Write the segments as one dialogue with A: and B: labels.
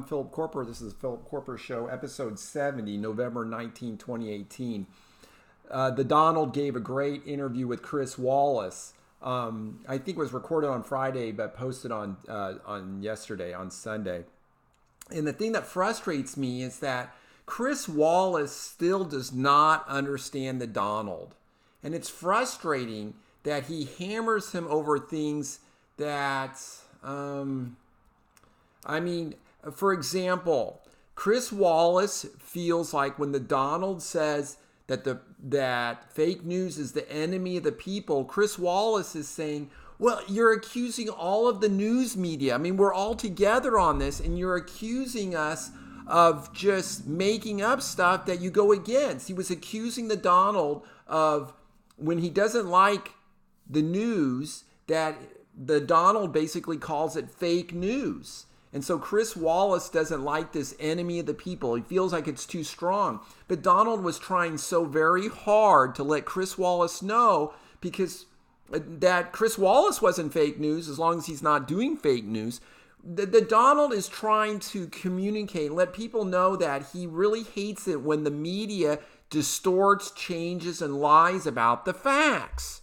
A: Philip Koerper. This is Philip Koerper Show, episode 70, November 19, 2018. The Donald gave a great interview with Chris Wallace. I think it was recorded on Friday, but posted on yesterday, on Sunday. And the thing that frustrates me is that Chris Wallace still does not understand the Donald. And it's frustrating that he hammers him over things that, for example, Chris Wallace feels like when the Donald says that fake news is the enemy of the people, Chris Wallace is saying, well, you're accusing all of the news media. I mean, we're all together on this, and you're accusing us of just making up stuff that you go against. He was accusing the Donald of, when he doesn't like the news, that the Donald basically calls it fake news. And so Chris Wallace doesn't like this enemy of the people. He feels like it's too strong. But Donald was trying so very hard to let Chris Wallace know, because that Chris Wallace wasn't fake news as long as he's not doing fake news. The Donald is trying to communicate, let people know that he really hates it when the media distorts, changes, and lies about the facts.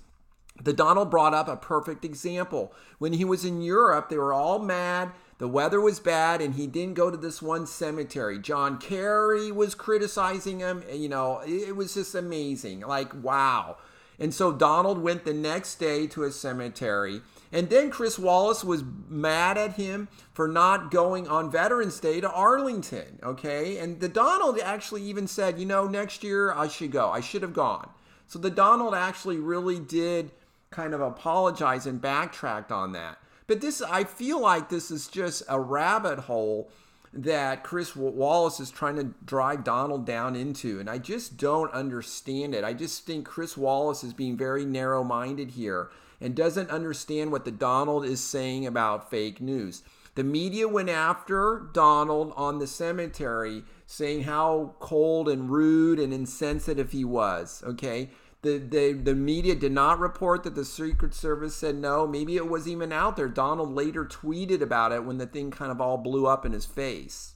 A: The Donald brought up a perfect example. When he was in Europe, they were all mad. The weather was bad, and he didn't go to this one cemetery. John Kerry was criticizing him. You know, it was just amazing. Like, wow. And so Donald went the next day to a cemetery. And then Chris Wallace was mad at him for not going on Veterans Day to Arlington, okay? And the Donald actually even said, next year I should go. I should have gone. So the Donald actually really did kind of apologize and backtracked on that. But I feel like this is just a rabbit hole that Chris Wallace is trying to drive Donald down into. And I just don't understand it. I just think Chris Wallace is being very narrow-minded here and doesn't understand what the Donald is saying about fake news. The media went after Donald on the cemetery, saying how cold and rude and insensitive he was, okay? The media did not report that the Secret Service said no. Maybe it wasn't even out there. Donald later tweeted about it when the thing kind of all blew up in his face.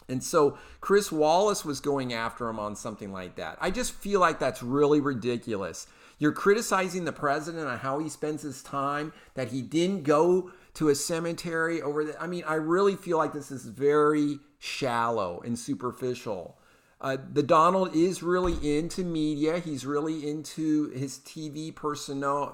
A: And so Chris Wallace was going after him on something like that. I just feel like that's really ridiculous. You're criticizing the president on how he spends his time, that he didn't go to a cemetery I really feel like this is very shallow and superficial. The Donald is really into media. He's really into his TV persona.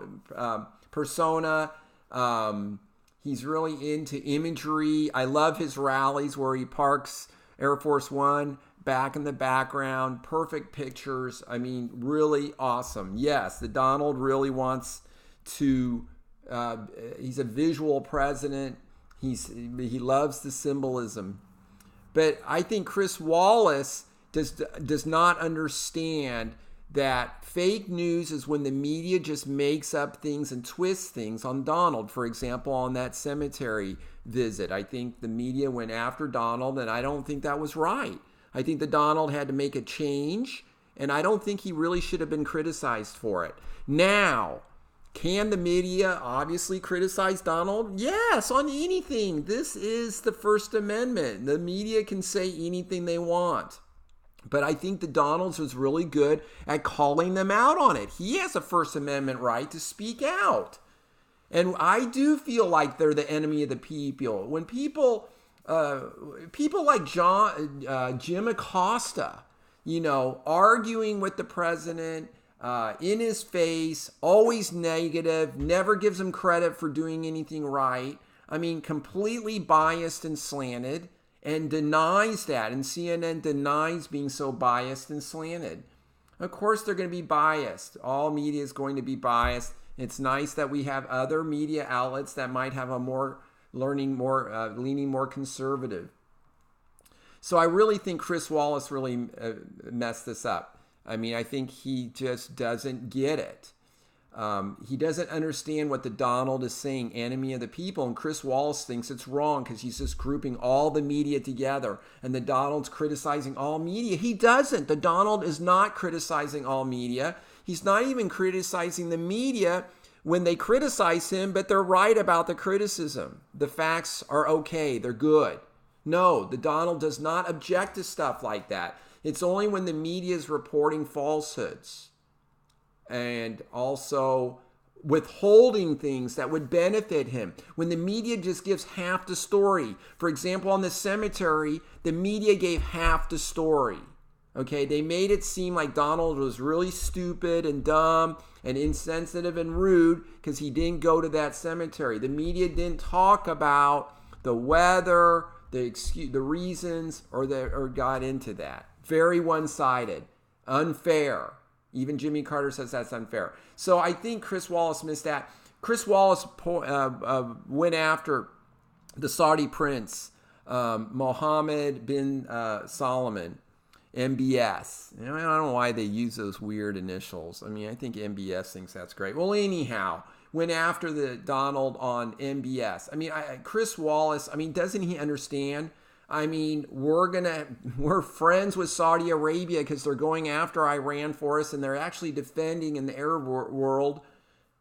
A: He's really into imagery. I love his rallies where he parks Air Force One back in the background. Perfect pictures. I mean, really awesome. Yes, the Donald really wants to... he's a visual president. He loves the symbolism. But I think Chris Wallace does not understand that fake news is when the media just makes up things and twists things on Donald. For example, on that cemetery visit, I think the media went after Donald, and I don't think that was right. I think the Donald had to make a change, and I don't think he really should have been criticized for it. Now, can the media obviously criticize Donald? Yes, on anything. This is the First Amendment. The media can say anything they want. But I think the Donald was really good at calling them out on it. He has a First Amendment right to speak out. And I do feel like they're the enemy of the people. When people like Jim Acosta, arguing with the president in his face, always negative, never gives him credit for doing anything right. I mean, completely biased and slanted. And denies that, and CNN denies being so biased and slanted. Of course they're going to be biased. All media is going to be biased. It's nice that we have other media outlets that might have leaning more conservative. So I really think Chris Wallace really messed this up. I mean, I think he just doesn't get it. He doesn't understand what the Donald is saying, enemy of the people, and Chris Wallace thinks it's wrong because he's just grouping all the media together, and the Donald's criticizing all media. He doesn't. The Donald is not criticizing all media. He's not even criticizing the media when they criticize him, but they're right about the criticism. The facts are okay. They're good. No, the Donald does not object to stuff like that. It's only when the media is reporting falsehoods and also withholding things that would benefit him. When the media just gives half the story. For example, on the cemetery, the media gave half the story. Okay, they made it seem like Donald was really stupid and dumb and insensitive and rude because he didn't go to that cemetery. The media didn't talk about the weather, the reasons, or got into that. Very one-sided, unfair. Even Jimmy Carter says that's unfair. So I think Chris Wallace missed that. Chris Wallace went after the Saudi prince, Mohammed bin Salman, MBS. I don't know why they use those weird initials. I mean, I think MBS thinks that's great. Well, anyhow, went after the Donald on MBS. I mean, Chris Wallace, I mean, doesn't he understand? I mean, we're friends with Saudi Arabia because they're going after Iran for us, and they're actually defending in the Arab world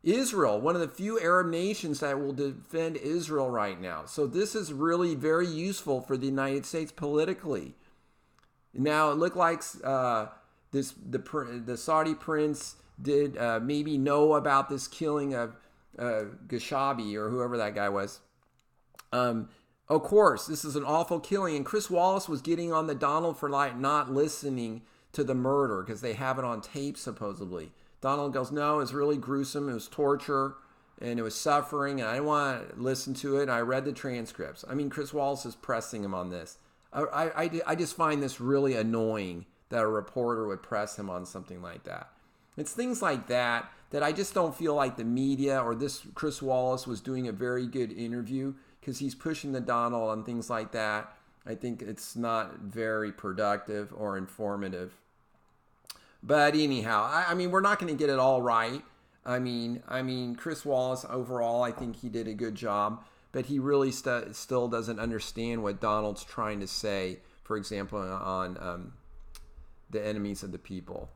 A: Israel, one of the few Arab nations that will defend Israel right now. So this is really very useful for the United States politically. Now, it looked like the Saudi prince did maybe know about this killing of Gashabi or whoever that guy was. Of course, this is an awful killing. And Chris Wallace was getting on the Donald for not listening to the murder because they have it on tape, supposedly. Donald goes, no, it was really gruesome. It was torture and it was suffering. And I didn't want to listen to it. And I read the transcripts. I mean, Chris Wallace is pressing him on this. I just find this really annoying that a reporter would press him on something like that. It's things like that I just don't feel like the media or this Chris Wallace was doing a very good interview because he's pushing the Donald on things like that. I think it's not very productive or informative. But anyhow, I mean, we're not going to get it all right. I mean, Chris Wallace overall, I think he did a good job. But he really still doesn't understand what Donald's trying to say, for example, on the enemies of the people.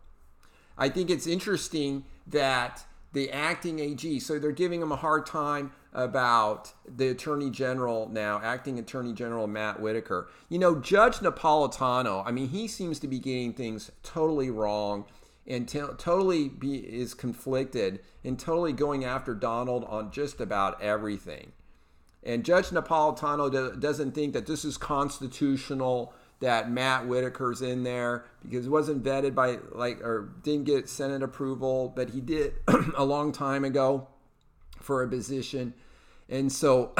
A: I think it's interesting that the acting AG, so they're giving him a hard time about the Attorney General now, acting Attorney General Matt Whitaker. You know, Judge Napolitano, I mean, he seems to be getting things totally wrong and is conflicted and totally going after Donald on just about everything. And Judge Napolitano doesn't think that this is constitutional, that Matt Whitaker's in there because it wasn't vetted by or didn't get Senate approval, but he did a long time ago for a position. And so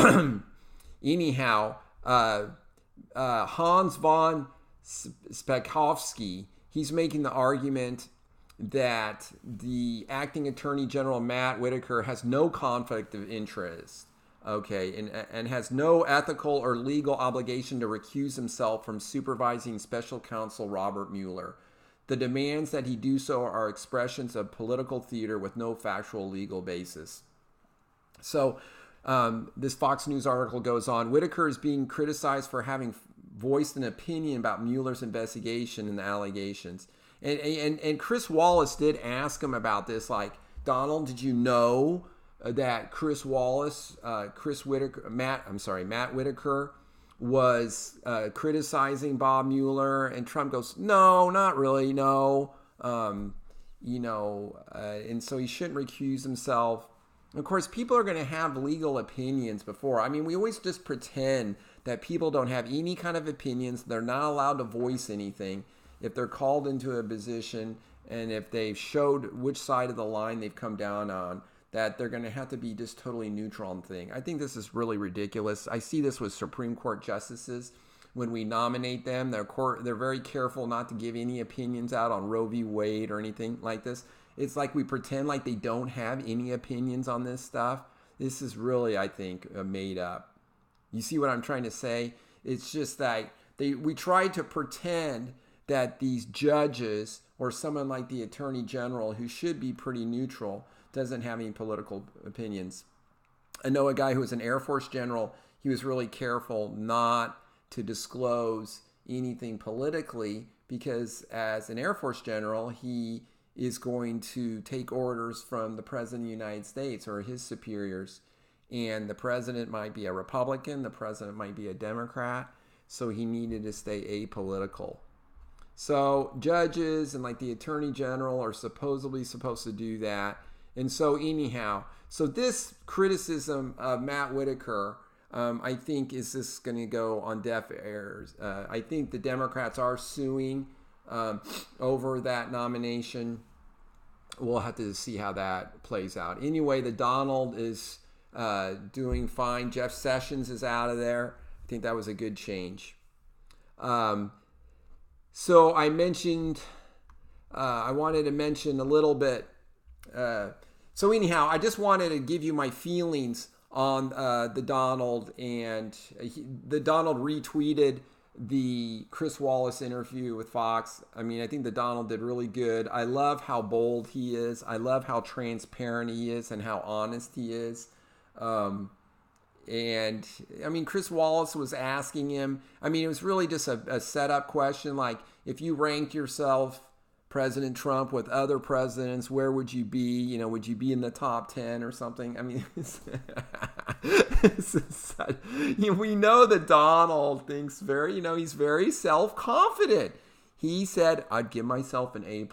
A: anyhow, Hans von Spakovsky, he's making the argument that the acting Attorney General Matt Whitaker has no conflict of interest. Okay, and has no ethical or legal obligation to recuse himself from supervising Special Counsel Robert Mueller. The demands that he do so are expressions of political theater with no factual legal basis. So this Fox News article goes on. Whitaker is being criticized for having voiced an opinion about Mueller's investigation and the allegations. And Chris Wallace did ask him about this, like, Donald, did you know that Matt Whitaker was criticizing Bob Mueller? And Trump goes, no, not really, no. And so he shouldn't recuse himself. Of course, people are going to have legal opinions before. I mean, we always just pretend that people don't have any kind of opinions. They're not allowed to voice anything if they're called into a position and if they've showed which side of the line they've come down on, that they're going to have to be just totally neutral on thing. I think this is really ridiculous. I see this with Supreme Court justices. When we nominate them, they're very careful not to give any opinions out on Roe v. Wade or anything like this. It's like we pretend like they don't have any opinions on this stuff. This is really, I think, made up. You see what I'm trying to say? It's just that we try to pretend that these judges or someone like the Attorney General, who should be pretty neutral, doesn't have any political opinions. I know a guy who was an Air Force general. He was really careful not to disclose anything politically because as an Air Force general, he is going to take orders from the President of the United States or his superiors. And the president might be a Republican. The president might be a Democrat. so he needed to stay apolitical. So judges and like the attorney general are supposedly supposed to do that. And so anyhow, so this criticism of Matt Whitaker, I think is this going to go on deaf ears. I think the Democrats are suing over that nomination. We'll have to see how that plays out. Anyway, the Donald is doing fine. Jeff Sessions is out of there. I think that was a good change. So I mentioned, I wanted to mention a little bit. So anyhow, I just wanted to give you my feelings on the Donald, and the Donald retweeted the Chris Wallace interview with Fox. I mean, I think the Donald did really good. I love how bold he is. I love how transparent he is and how honest he is. And I mean, Chris Wallace was asking him, I mean, it was really just a setup question. Like, if you ranked yourself, President Trump, with other presidents, where would you be? You know, would you be in the top 10 or something? I mean, we know that Donald thinks very, he's very self-confident. He said, I'd give myself an A+.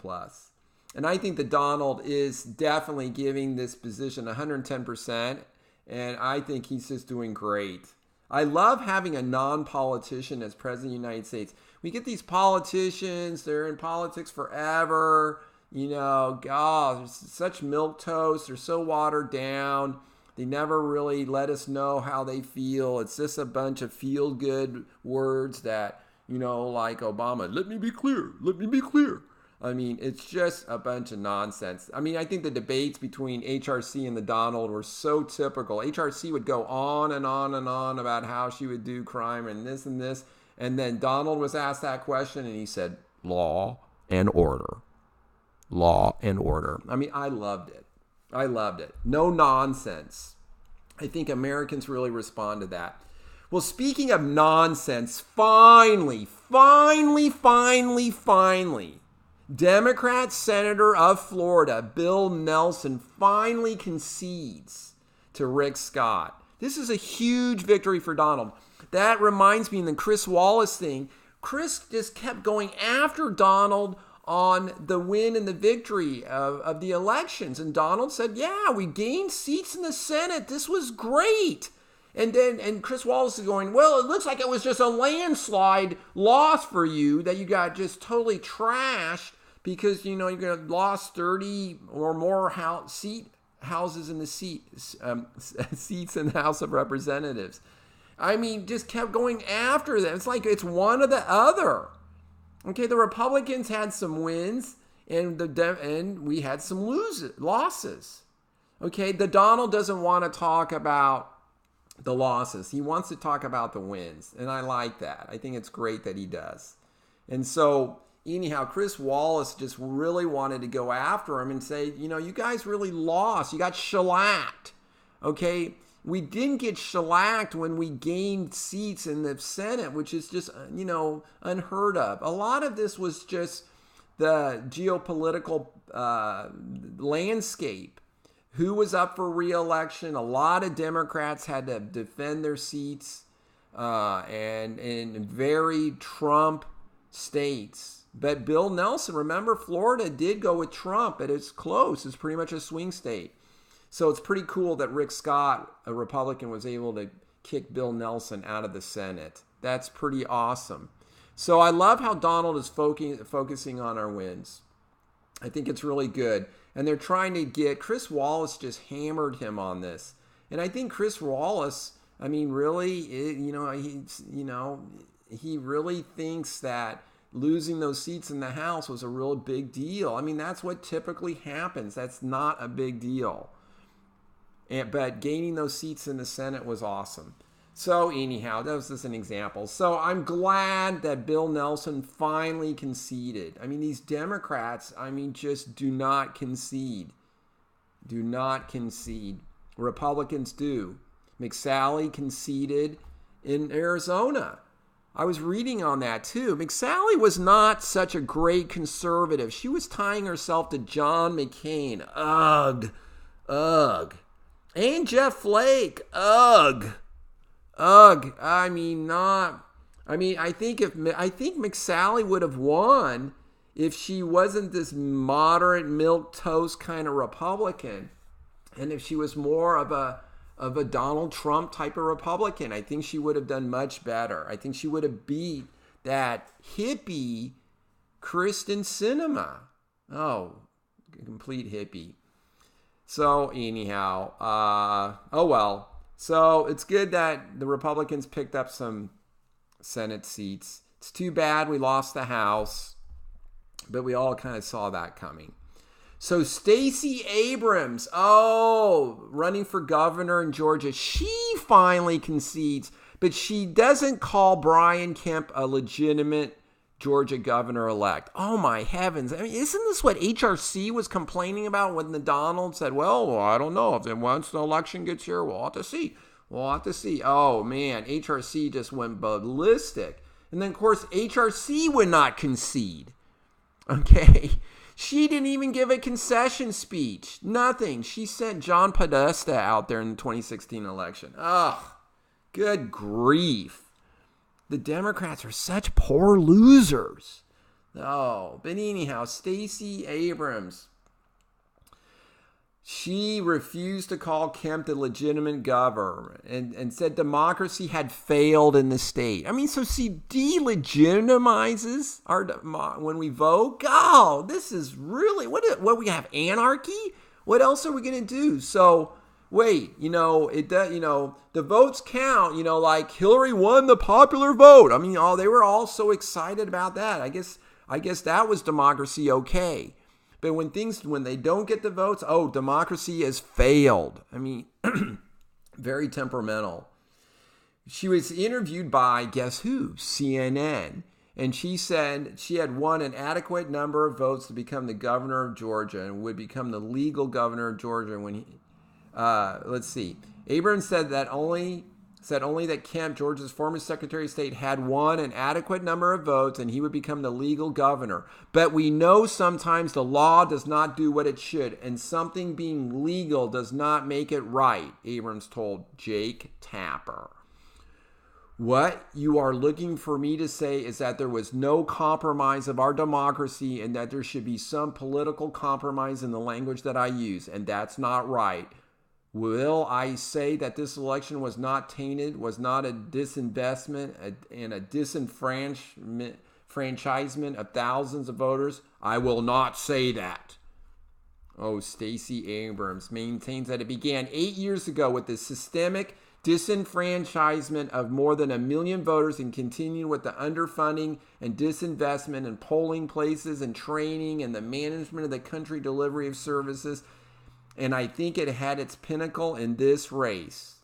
A: And I think that Donald is definitely giving this position 110%. And I think he's just doing great. I love having a non-politician as president of the United States. We get these politicians, they're in politics forever. God, they're such milquetoast. They're so watered down. They never really let us know how they feel. It's just a bunch of feel-good words that, like Obama, let me be clear, let me be clear. I mean, it's just a bunch of nonsense. I mean, I think the debates between HRC and the Donald were so typical. HRC would go on and on and on about how she would do crime and this and this. And then Donald was asked that question and he said, law and order. Law and order. I mean, I loved it. I loved it. No nonsense. I think Americans really respond to that. Well, speaking of nonsense, finally, Democrat Senator of Florida, Bill Nelson, finally concedes to Rick Scott. This is a huge victory for Donald. That reminds me of the Chris Wallace thing. Chris just kept going after Donald on the win and the victory of the elections. And Donald said, yeah, we gained seats in the Senate. This was great. And Chris Wallace is going, well, it looks like it was just a landslide loss for you, that you got just totally trashed because, you lost 30 or more houses in the seats in the House of Representatives. I mean, just kept going after them. It's like it's one or the other. Okay, the Republicans had some wins and we had some losses. Okay, the Donald doesn't want to talk about the losses. He wants to talk about the wins. And I like that. I think it's great that he does. And so anyhow, Chris Wallace just really wanted to go after him and say, you guys really lost. You got shellacked. Okay. We didn't get shellacked when we gained seats in the Senate, which is just, unheard of. A lot of this was just the geopolitical landscape. Who was up for re-election? A lot of Democrats had to defend their seats and in very Trump states. But Bill Nelson, remember, Florida did go with Trump, but it's close. It's pretty much a swing state. So it's pretty cool that Rick Scott, a Republican, was able to kick Bill Nelson out of the Senate. That's pretty awesome. So I love how Donald is focusing on our wins. I think it's really good. And they're trying to get, Chris Wallace just hammered him on this. And I think Chris Wallace, I mean, really, he really thinks that losing those seats in the House was a real big deal. I mean, that's what typically happens. That's not a big deal. But gaining those seats in the Senate was awesome. So anyhow, that was just an example. So I'm glad that Bill Nelson finally conceded. I mean, these Democrats, just do not concede. Do not concede. Republicans do. McSally conceded in Arizona. I was reading on that too. McSally was not such a great conservative. She was tying herself to John McCain. Ugh. And Jeff Flake. Ugh. I mean, not I mean, I think McSally would have won if she wasn't this moderate milquetoast kind of Republican, and if she was more of a Donald Trump type of Republican. I think she would have done much better. I think she would have beat that hippie Kristen Sinema. Oh, complete hippie. So anyhow, oh well. So it's good that the Republicans picked up some Senate seats. It's too bad we lost the House, but we all kind of saw that coming. So Stacey Abrams, running for governor in Georgia, she finally concedes, but she doesn't call Brian Kemp a legitimate Georgia governor-elect. Oh my heavens. I mean, isn't this what HRC was complaining about when the Donald said, well, I don't know. If once the election gets here, we'll have to see. Oh man, HRC just went ballistic. And then of course, HRC would not concede. Okay. She didn't even give a concession speech. Nothing. She sent John Podesta out there in the 2016 election. Ugh. Good grief. The Democrats are such poor losers. Oh, but anyhow, Stacey Abrams, she refused to call Kemp the legitimate governor and said democracy had failed in the state. I mean, so she delegitimizes when we vote. Oh, this is really, what we have, anarchy? What else are we going to do? So wait, the votes count, like Hillary won the popular vote. I mean, they were all so excited about that. I guess that was democracy okay. But when they don't get the votes, democracy has failed. I mean, very temperamental. She was interviewed by, guess who? CNN. And she said she had won an adequate number of votes to become the governor of Georgia and would become the legal governor of Georgia when he... let's see. Abrams said only that Kemp, Georgia's former Secretary of State, had won an adequate number of votes and he would become the legal governor. But we know sometimes the law does not do what it should, and something being legal does not make it right, Abrams told Jake Tapper. What you are looking for me to say is that there was no compromise of our democracy and that there should be some political compromise in the language that I use, and that's not right. Will I say that this election was not tainted, was not a disinvestment and a disenfranchisement of thousands of voters? I will not say that. Stacey Abrams maintains that it began 8 years ago with the systemic disenfranchisement of more than 1 million voters and continued with the underfunding and disinvestment in polling places and training and the management of the country delivery of services. And I think it had its pinnacle in this race.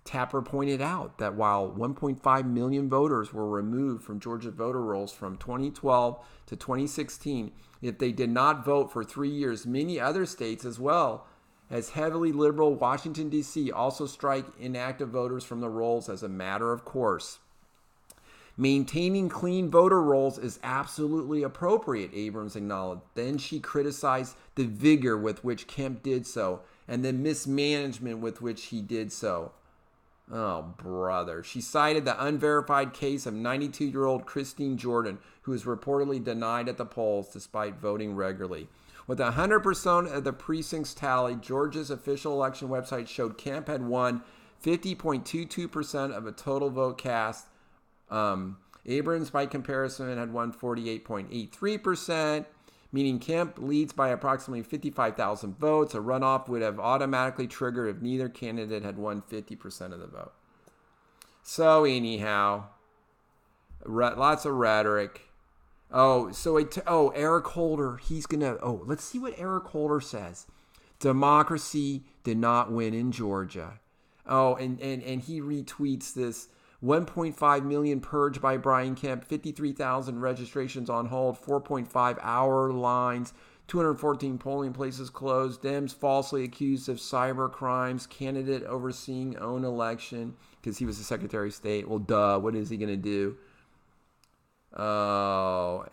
A: Tapper pointed out that while 1.5 million voters were removed from Georgia voter rolls from 2012 to 2016, if they did not vote for 3 years, many other states as well as heavily liberal Washington, D.C. also strike inactive voters from the rolls as a matter of course. Maintaining clean voter rolls is absolutely appropriate, Abrams acknowledged. Then she criticized the vigor with which Kemp did so and the mismanagement with which he did so. Oh, brother. She cited the unverified case of 92-year-old Christine Jordan, who was reportedly denied at the polls despite voting regularly. With 100% of the precincts tallied, Georgia's official election website showed Kemp had won 50.22% of a total vote cast. Abrams, by comparison, had won 48.83%, meaning Kemp leads by approximately 55,000 votes. A runoff would have automatically triggered if neither candidate had won 50% of the vote. So anyhow, lots of rhetoric. Eric Holder, let's see what Eric Holder says. Democracy did not win in Georgia. And he retweets this. 1.5 million purged by Brian Kemp, 53,000 registrations on hold, 4.5-hour lines, 214 polling places closed, Dems falsely accused of cyber crimes, candidate overseeing own election because he was the Secretary of State. Well, duh, what is he going to do?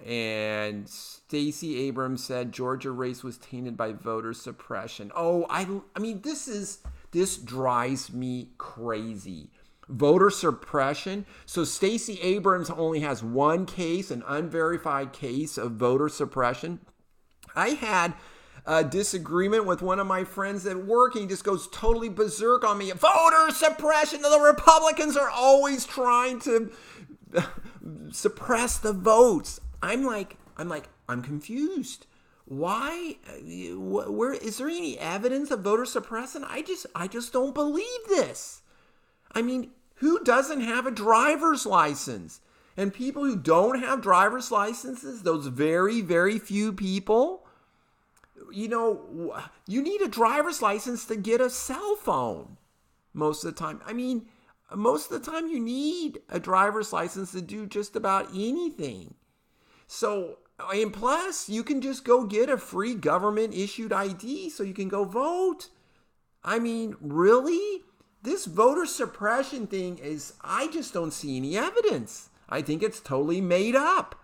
A: And Stacey Abrams said Georgia race was tainted by voter suppression. I mean, this drives me crazy. Voter suppression. So Stacey Abrams only has one case, an unverified case of voter suppression. I had a disagreement with one of my friends at work. He just goes totally berserk on me. Voter suppression. The Republicans are always trying to suppress the votes. I'm confused. Why? Where is there any evidence of voter suppression? I just don't believe this. I mean, who doesn't have a driver's license? And people who don't have driver's licenses, those very, very few people, you need a driver's license to get a cell phone most of the time. I mean, most of the time you need a driver's license to do just about anything. So, and plus, you can just go get a free government-issued ID so you can go vote. I mean, really? This voter suppression thing I just don't see any evidence. I think it's totally made up.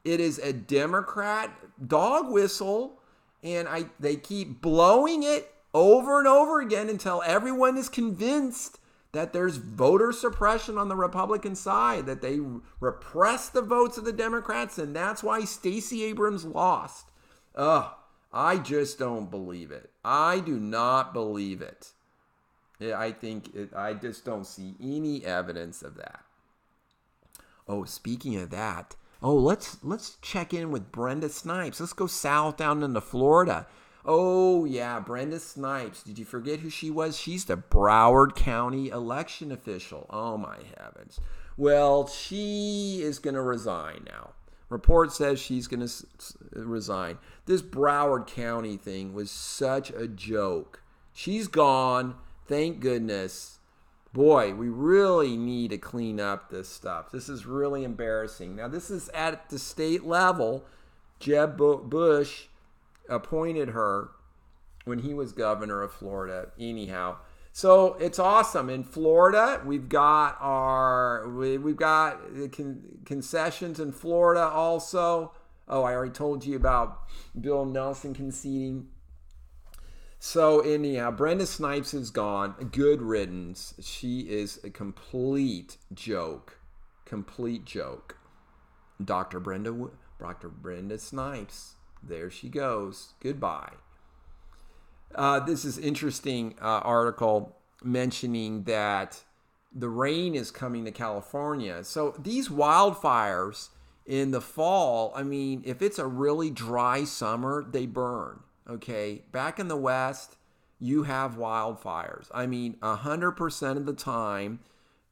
A: It is a Democrat dog whistle, and they keep blowing it over and over again until everyone is convinced that there's voter suppression on the Republican side, that they repress the votes of the Democrats, and that's why Stacey Abrams lost. I just don't believe it. I do not believe it. I just don't see any evidence of that. Oh, speaking of that, let's check in with Brenda Snipes. Let's go south down into Florida. Oh, yeah, Brenda Snipes. Did you forget who she was? She's the Broward County election official. Oh, my heavens. Well, she is going to resign now. Report says she's going to resign. This Broward County thing was such a joke. She's gone. Thank goodness. Boy, we really need to clean up this stuff. This is really embarrassing. Now, this is at the state level. Jeb Bush appointed her when he was governor of Florida. Anyhow, so it's awesome. In Florida, we've got concessions in Florida also. Oh, I already told you about Bill Nelson conceding. So anyhow, Brenda Snipes is gone. Good riddance. She is a complete joke. Complete joke. Dr. Brenda Snipes. There she goes. Goodbye. This is interesting article mentioning that the rain is coming to California. So these wildfires in the fall, I mean, if it's a really dry summer, they burn. Okay, back in the West, you have wildfires. I mean, 100% of the time,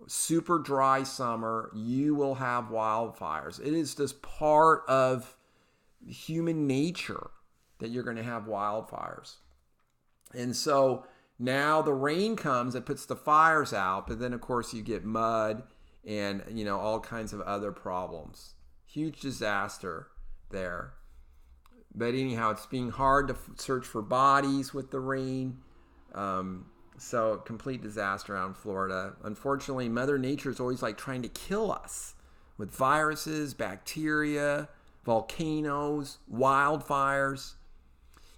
A: super dry summer, you will have wildfires. It is just part of human nature that you're going to have wildfires. And so now the rain comes, it puts the fires out, but then of course you get mud and, all kinds of other problems. Huge disaster there. But anyhow, it's being hard to search for bodies with the rain. So complete disaster out in Florida. Unfortunately, Mother Nature is always trying to kill us with viruses, bacteria, volcanoes, wildfires.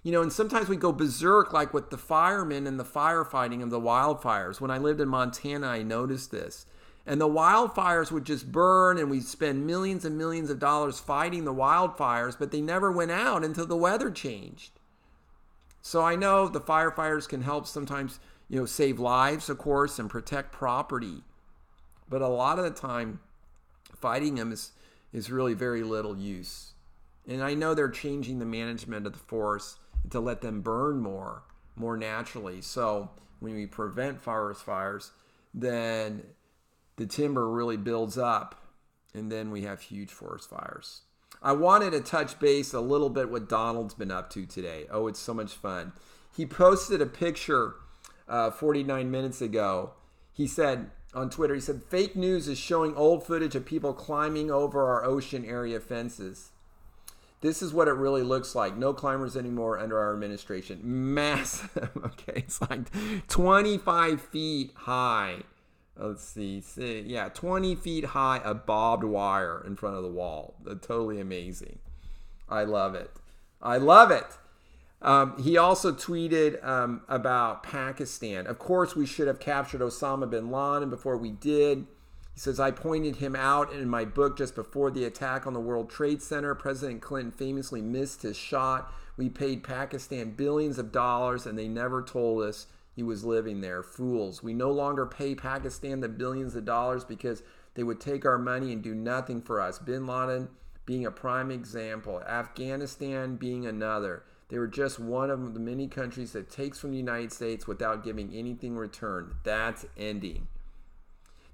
A: And sometimes we go berserk like with the firemen and the firefighting of the wildfires. When I lived in Montana, I noticed this. And the wildfires would just burn, and we'd spend millions and millions of dollars fighting the wildfires, but they never went out until the weather changed. So I know the firefighters can help sometimes, save lives, of course, and protect property. But a lot of the time, fighting them is really very little use. And I know they're changing the management of the forest to let them burn more naturally. So when we prevent forest fires, then the timber really builds up, and then we have huge forest fires. I wanted to touch base a little bit what Donald's been up to today. Oh, it's so much fun. He posted a picture 49 minutes ago. He said on Twitter, fake news is showing old footage of people climbing over our ocean area fences. This is what it really looks like. No climbers anymore under our administration. Massive. Okay, it's 25 feet high. Let's see. Yeah, 20 feet high, a barbed wire in front of the wall. Totally amazing. I love it. He also tweeted about Pakistan. Of course, we should have captured Osama bin Laden before we did. He says, I pointed him out in my book just before the attack on the World Trade Center. President Clinton famously missed his shot. We paid Pakistan billions of dollars, and they never told us he was living there. Fools. We no longer pay Pakistan the billions of dollars because they would take our money and do nothing for us. Bin Laden being a prime example. Afghanistan being another. They were just one of the many countries that takes from the United States without giving anything in return. That's ending.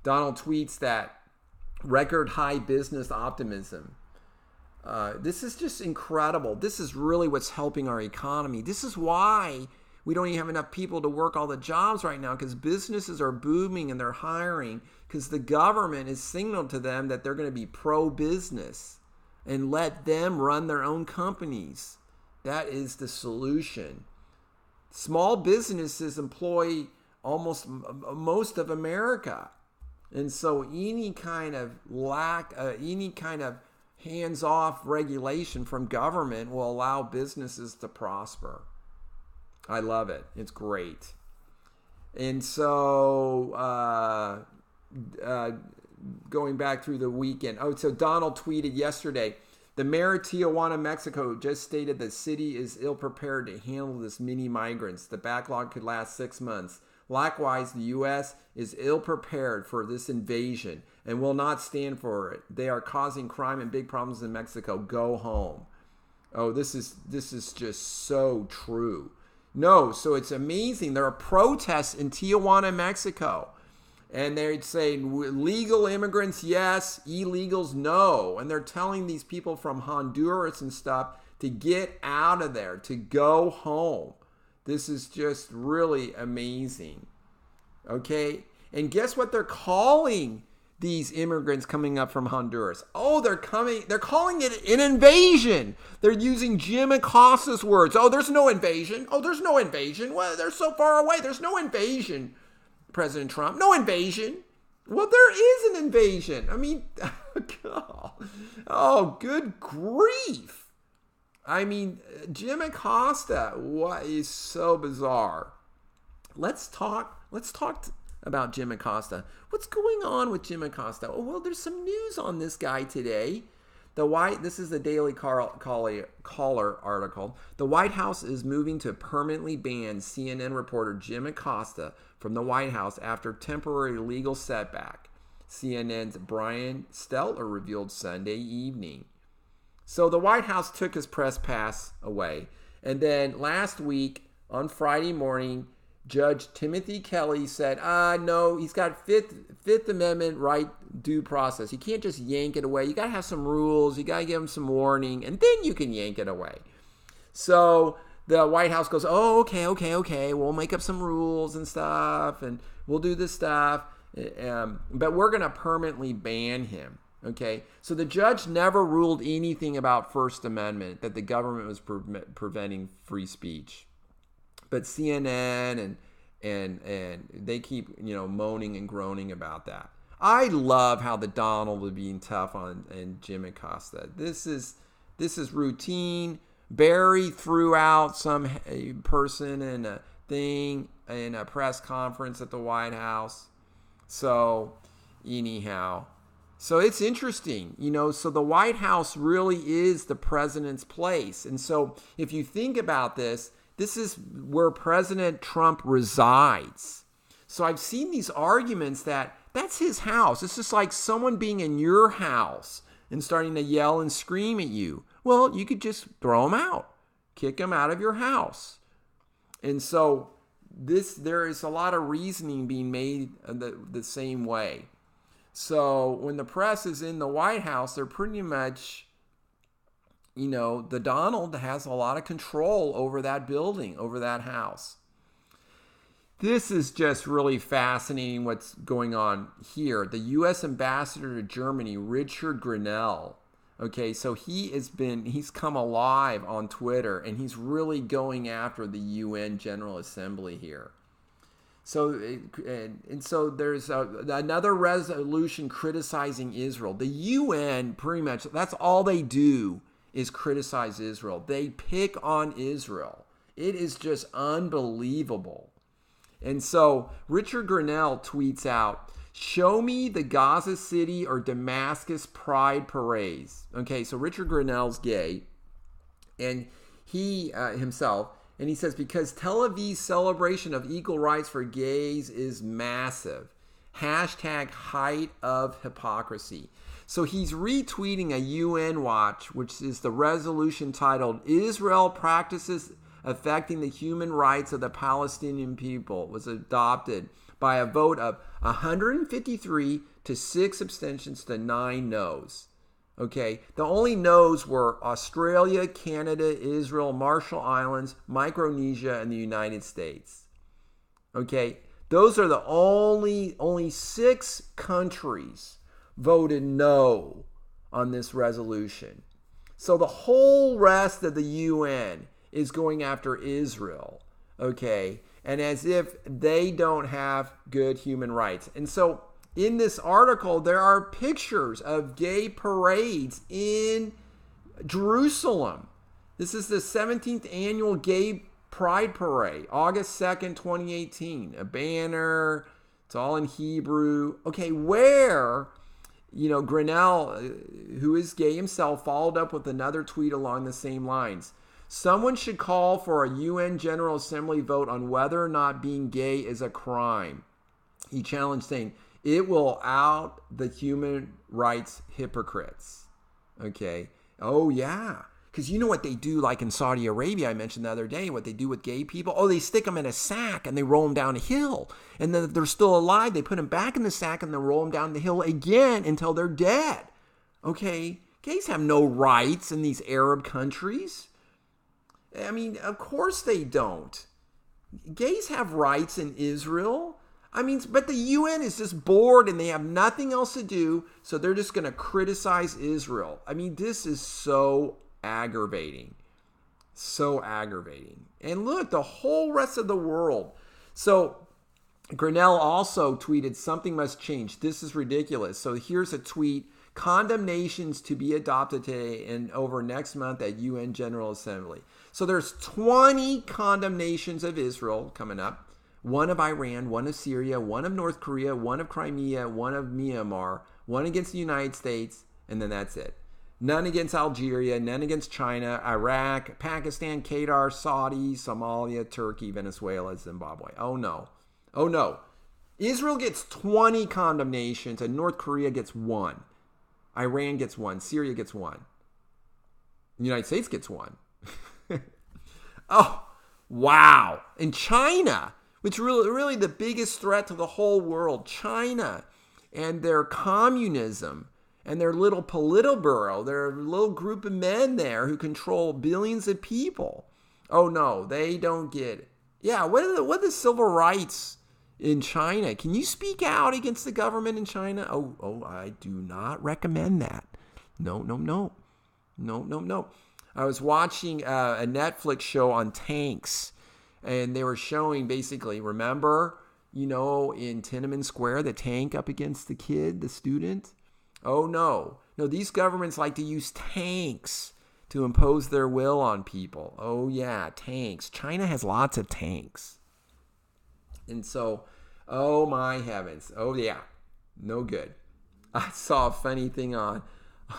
A: Donald tweets that record high business optimism. This is just incredible. This is really what's helping our economy. This is why we don't even have enough people to work all the jobs right now, because businesses are booming and they're hiring because the government has signaled to them that they're going to be pro-business and let them run their own companies. That is the solution. Small businesses employ almost most of America. And so any kind of hands-off regulation from government will allow businesses to prosper. I love it. It's great. And so going back through the weekend. So Donald tweeted yesterday, the mayor of Tijuana, Mexico, just stated the city is ill-prepared to handle this many migrants. The backlog could last 6 months. Likewise, the U.S. is ill-prepared for this invasion and will not stand for it. They are causing crime and big problems in Mexico. Go home. Oh, this is just so true. No, so it's amazing. There are protests in Tijuana, Mexico. And they'd say legal immigrants, yes, illegals, no. And they're telling these people from Honduras and stuff to get out of there, to go home. This is just really amazing. Okay? And guess what they're calling these immigrants coming up from Honduras? Oh, they're calling it an invasion. They're using Jim Acosta's words. Oh, there's no invasion. Oh, there's no invasion. Well, they're so far away. There's no invasion, President Trump. No invasion. Well, there is an invasion. I mean, oh, good grief. I mean, Jim Acosta, what is so bizarre? Let's talk about Jim Acosta. What's going on with Jim Acosta? Oh, well, there's some news on this guy today. This is the Daily Caller article. The White House is moving to permanently ban CNN reporter Jim Acosta from the White House after temporary legal setback. CNN's Brian Stelter revealed Sunday evening. So the White House took his press pass away. And then last week, on Friday morning, Judge Timothy Kelly said, no, he's got Fifth Amendment right due process. You can't just yank it away. You got to have some rules. You got to give him some warning, and then you can yank it away. So the White House goes, oh, okay. We'll make up some rules and stuff, and we'll do this stuff. But we're going to permanently ban him. Okay, so the judge never ruled anything about First Amendment, that the government was preventing free speech. But CNN and they keep moaning and groaning about that. I love how the Donald was being tough on and Jim Acosta. This is routine. Barry threw out some person in a thing in a press conference at the White House. So anyhow. So it's interesting, so the White House really is the president's place. And so if you think about this is where President Trump resides. So I've seen these arguments that that's his house. It's just like someone being in your house and starting to yell and scream at you. Well, you could just throw him out, kick him out of your house. And so there is a lot of reasoning being made the same way. So when the press is in the White House, they're pretty much, the Donald has a lot of control over that building, over that house. This is just really fascinating what's going on here. The U.S. ambassador to Germany, Richard Grenell, okay, so he's come alive on Twitter, and he's really going after the UN General Assembly here. So there's another resolution criticizing Israel. The UN, pretty much, that's all they do is criticize Israel. They pick on Israel. It is just unbelievable. And so Richard Grinnell tweets out, show me the Gaza City or Damascus pride parades. Okay, so Richard Grinnell's gay, and he himself, and he says, because Tel Aviv's celebration of equal rights for gays is massive. Hashtag height of hypocrisy. So he's retweeting a UN watch, which is the resolution titled, Israel Practices Affecting the Human Rights of the Palestinian People. It was adopted by a vote of 153 to 6 abstentions to 9 no's. Okay, the only no's were Australia, Canada, Israel, Marshall Islands, Micronesia, and the United States. Okay, those are the only 6 countries voted no on this resolution. So the whole rest of the UN is going after Israel, okay, and as if they don't have good human rights. And so in this article, there are pictures of gay parades in Jerusalem. This is the 17th annual Gay Pride Parade, August 2nd, 2018. A banner, it's all in Hebrew. Okay, where, Grinnell, who is gay himself, followed up with another tweet along the same lines. Someone should call for a UN General Assembly vote on whether or not being gay is a crime. He challenged, saying, it will out the human rights hypocrites. Okay. Oh, yeah. Because you know what they do, like in Saudi Arabia, I mentioned the other day, what they do with gay people? Oh, they stick them in a sack and they roll them down a hill. And then if they're still alive, they put them back in the sack and then roll them down the hill again until they're dead. Okay. Gays have no rights in these Arab countries. I mean, of course they don't. Gays have rights in Israel. I mean, but the UN is just bored and they have nothing else to do, so they're just going to criticize Israel. I mean, this is so aggravating. So aggravating. And look, the whole rest of the world. So Grinnell also tweeted, something must change. This is ridiculous. So here's a tweet. Condemnations to be adopted today and over next month at UN General Assembly. So there's 20 condemnations of Israel coming up. One of Iran, one of Syria, one of North Korea, one of Crimea, one of Myanmar, one against the United States, and then that's it. None against Algeria, none against China, Iraq, Pakistan, Qatar, Saudi, Somalia, Turkey, Venezuela, Zimbabwe. Oh no. Oh no. Israel gets 20 condemnations and North Korea gets 1. Iran gets 1. Syria gets 1. The United States gets 1. Oh, wow. And China, which really the biggest threat to the whole world, China and their communism and their little Politburo, their little group of men there who control billions of people. Oh, no, they don't get it. Yeah, what are the civil rights in China? Can you speak out against the government in China? Oh, I do not recommend that. No. I was watching a Netflix show on tanks, and they were showing basically, remember, in Tiananmen Square, the tank up against the kid, the student? Oh, no. No, these governments like to use tanks to impose their will on people. Oh, yeah, tanks. China has lots of tanks. And so, oh, my heavens. Oh, yeah, no good. I saw a funny thing on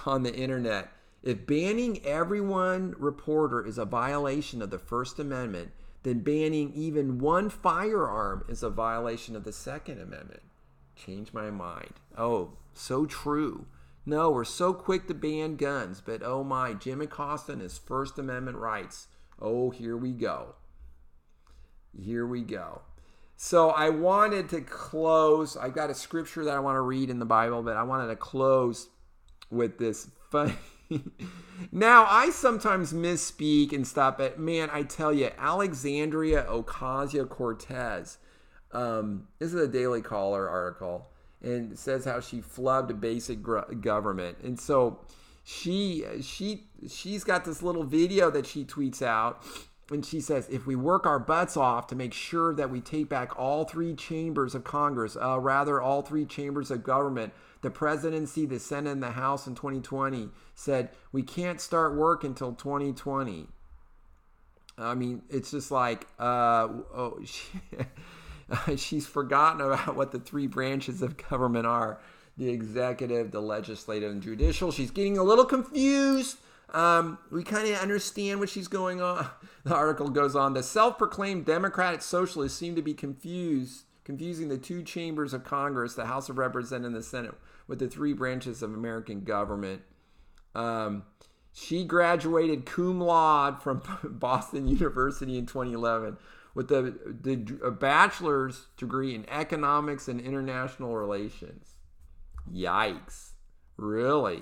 A: the internet. If banning everyone reporter is a violation of the First Amendment, then banning even one firearm is a violation of the Second Amendment. Changed my mind. Oh, so true. No, we're so quick to ban guns, but oh my, Jim Acosta and his First Amendment rights. Oh, here we go. Here we go. So I wanted to close. I've got a scripture that I want to read in the Bible, but I wanted to close with this funny. Now, I sometimes misspeak and stuff, but man, I tell you, Alexandria Ocasio-Cortez, this is a Daily Caller article, and it says how she flubbed a basic government. And so she's got this little video that she tweets out, and she says, if we work our butts off to make sure that we take back all 3 chambers of Congress, all 3 chambers of government, the presidency, the Senate, and the House in 2020 said, we can't start work until 2020. I mean, it's just like, she's forgotten about what the three branches of government are: the executive, the legislative, and judicial. She's getting a little confused. We kind of understand what she's going on. The article goes on. The self-proclaimed Democratic Socialists seem to be confusing the two chambers of Congress, the House of Representatives and the Senate, with the three branches of American government. She graduated cum laude from Boston University in 2011 with a bachelor's degree in economics and international relations. Yikes. Really?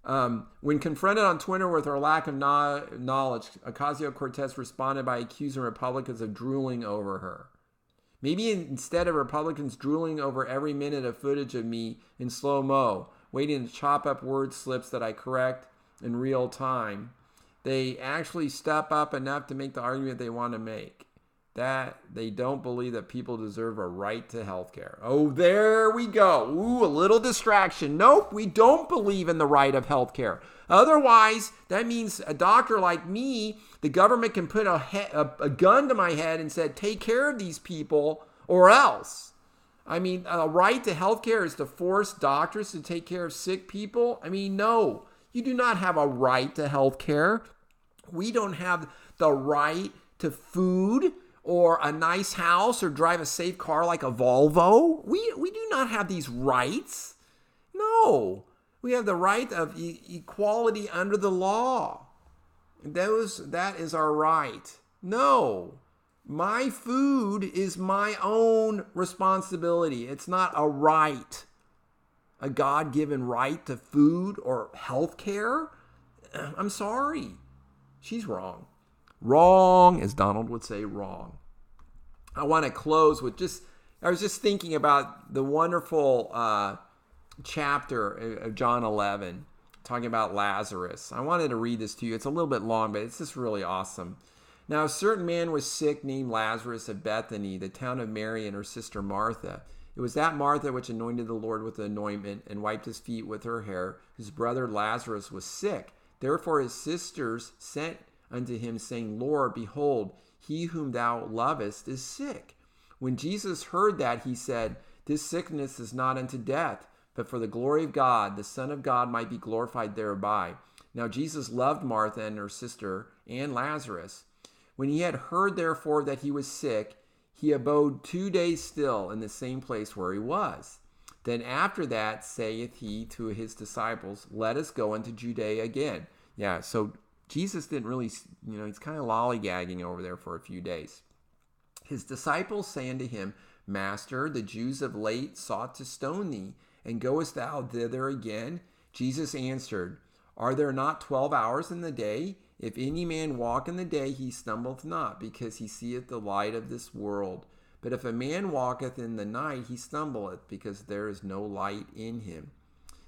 A: When confronted on Twitter with her lack of knowledge, Ocasio-Cortez responded by accusing Republicans of drooling over her. Maybe instead of Republicans drooling over every minute of footage of me in slow-mo, waiting to chop up word slips that I correct in real time, they actually step up enough to make the argument they want to make. That they don't believe that people deserve a right to health care. Oh, there we go. Ooh, a little distraction. Nope, we don't believe in the right of health care. Otherwise, that means a doctor like me, the government can put a gun to my head and said, take care of these people or else. I mean, a right to health care is to force doctors to take care of sick people? I mean, no. You do not have a right to health care. We don't have the right to food or a nice house or drive a safe car like a Volvo. We do not have these rights. No. We have the right of equality under the law. That is our right. No. My food is my own responsibility. It's not a right. A God-given right to food or health care? I'm sorry. She's wrong. Wrong, as Donald would say, wrong. I want to close with I was just thinking about the wonderful chapter of John 11, talking about Lazarus. I wanted to read this to you. It's a little bit long, but it's just really awesome. Now, a certain man was sick named Lazarus of Bethany, the town of Mary and her sister Martha. It was that Martha which anointed the Lord with the anointment and wiped his feet with her hair, whose brother Lazarus was sick. Therefore his sisters sent unto him, saying, Lord, behold, he whom thou lovest is sick. When Jesus heard that, he said, This sickness is not unto death, but for the glory of God, the Son of God might be glorified thereby. Now Jesus loved Martha and her sister and Lazarus. When he had heard therefore that he was sick, he abode 2 days still in the same place where he was. Then after that saith he to his disciples, Let us go into Judea again. Yeah, so Jesus didn't really, he's kind of lollygagging over there for a few days. His disciples say unto him, Master, the Jews of late sought to stone thee, and goest thou thither again? Jesus answered, Are there not 12 hours in the day? If any man walk in the day, he stumbleth not, because he seeth the light of this world. But if a man walketh in the night, he stumbleth, because there is no light in him.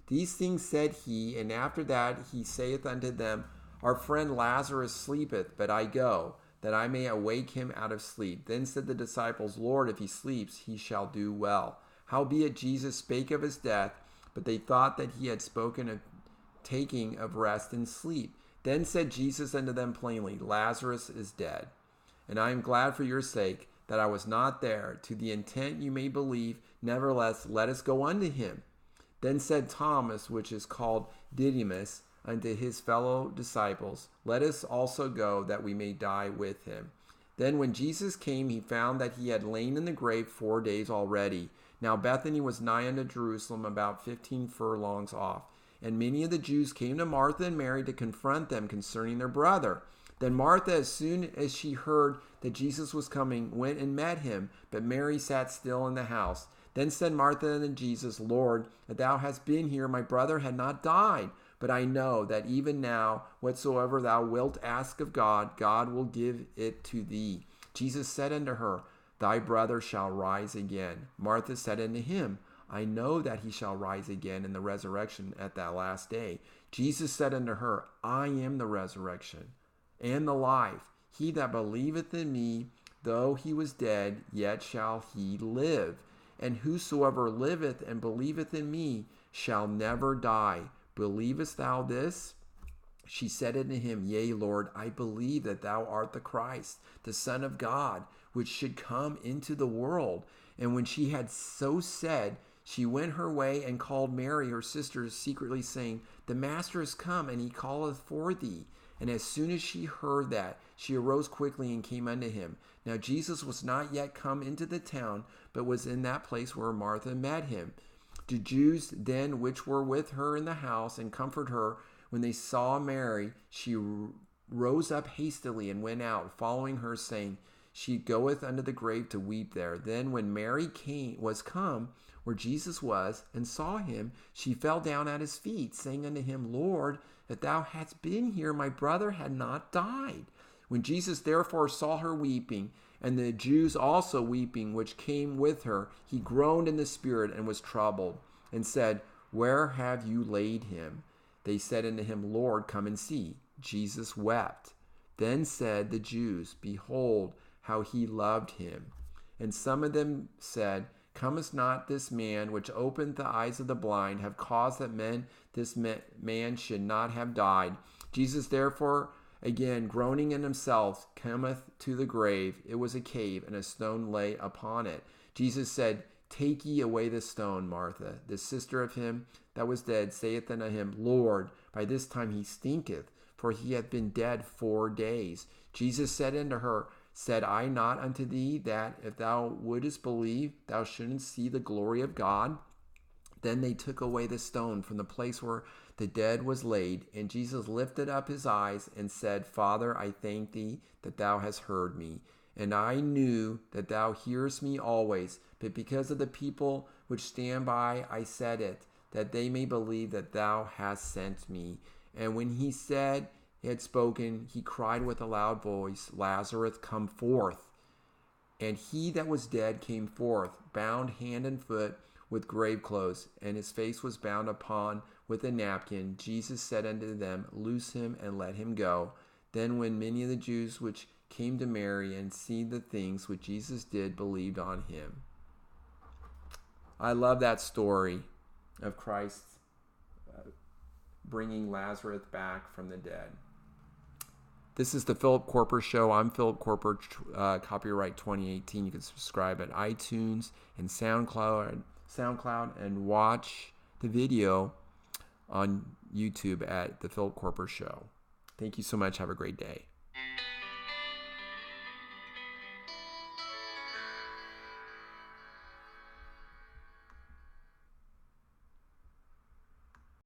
A: These things said he, and after that he saith unto them, Our friend Lazarus sleepeth, but I go, that I may awake him out of sleep. Then said the disciples, Lord, if he sleeps, he shall do well. Howbeit Jesus spake of his death, but they thought that he had spoken of taking of rest and sleep. Then said Jesus unto them plainly, Lazarus is dead, and I am glad for your sake that I was not there, to the intent you may believe. Nevertheless, let us go unto him. Then said Thomas, which is called Didymus, unto his fellow disciples, Let us also go, that we may die with him. Then when Jesus came, he found that he had lain in the grave 4 days already. Now Bethany was nigh unto Jerusalem, about 15 furlongs off. And many of the Jews came to Martha and Mary to confront them concerning their brother. Then Martha, as soon as she heard that Jesus was coming, went and met him, but Mary sat still in the house. Then said Martha unto Jesus, Lord, if thou hadst been here, my brother had not died. But I know that even now, whatsoever thou wilt ask of God, God will give it to thee. Jesus said unto her, Thy brother shall rise again. Martha said unto him, I know that he shall rise again in the resurrection at that last day. Jesus said unto her, I am the resurrection and the life. He that believeth in me, though he was dead, yet shall he live. And whosoever liveth and believeth in me shall never die. Believest thou this? She said unto him, Yea, Lord, I believe that thou art the Christ, the Son of God, which should come into the world. And when she had so said, she went her way and called Mary, her sister, secretly, saying, The Master is come, and he calleth for thee. And as soon as she heard that, she arose quickly and came unto him. Now Jesus was not yet come into the town, but was in that place where Martha met him. The Jews then which were with her in the house and comforted her, when they saw Mary, she rose up hastily and went out, following her, saying, She goeth unto the grave to weep there. Then when Mary was come where Jesus was, and saw him, she fell down at his feet, saying unto him, Lord, if thou hadst been here, my brother had not died. When Jesus therefore saw her weeping, and the Jews also weeping, which came with her, he groaned in the spirit and was troubled, and said, Where have you laid him? They said unto him, Lord, come and see. Jesus wept. Then said the Jews, Behold, how he loved him. And some of them said, Cometh not this man, which opened the eyes of the blind, have caused that this man should not have died? Jesus therefore, again groaning in himself, cometh to the grave. It was a cave, and a stone lay upon it. Jesus said, Take ye away the stone. Martha, the sister of him that was dead, saith unto him, Lord, by this time he stinketh, for he hath been dead 4 days. Jesus said unto her, Said I not unto thee that if thou wouldest believe, thou shouldst see the glory of God? Then they took away the stone from the place where the dead was laid. And Jesus lifted up his eyes and said, Father, I thank thee that thou hast heard me. And I knew that thou hearest me always, but because of the people which stand by, I said it, that they may believe that thou hast sent me. And when he had spoken, he cried with a loud voice, Lazarus, come forth. And he that was dead came forth, bound hand and foot with grave clothes, and his face was bound upon with a napkin. Jesus said unto them, Loose him and let him go. Then when many of the Jews which came to Mary and see the things which Jesus did believed on him. I love that story of Christ bringing Lazarus back from the dead. This is the Philip Koerper Show. I'm Philip Koerper, copyright 2018. You can subscribe at iTunes and SoundCloud, and watch the video on YouTube at the Philip Koerper Show. Thank you so much. Have a great day.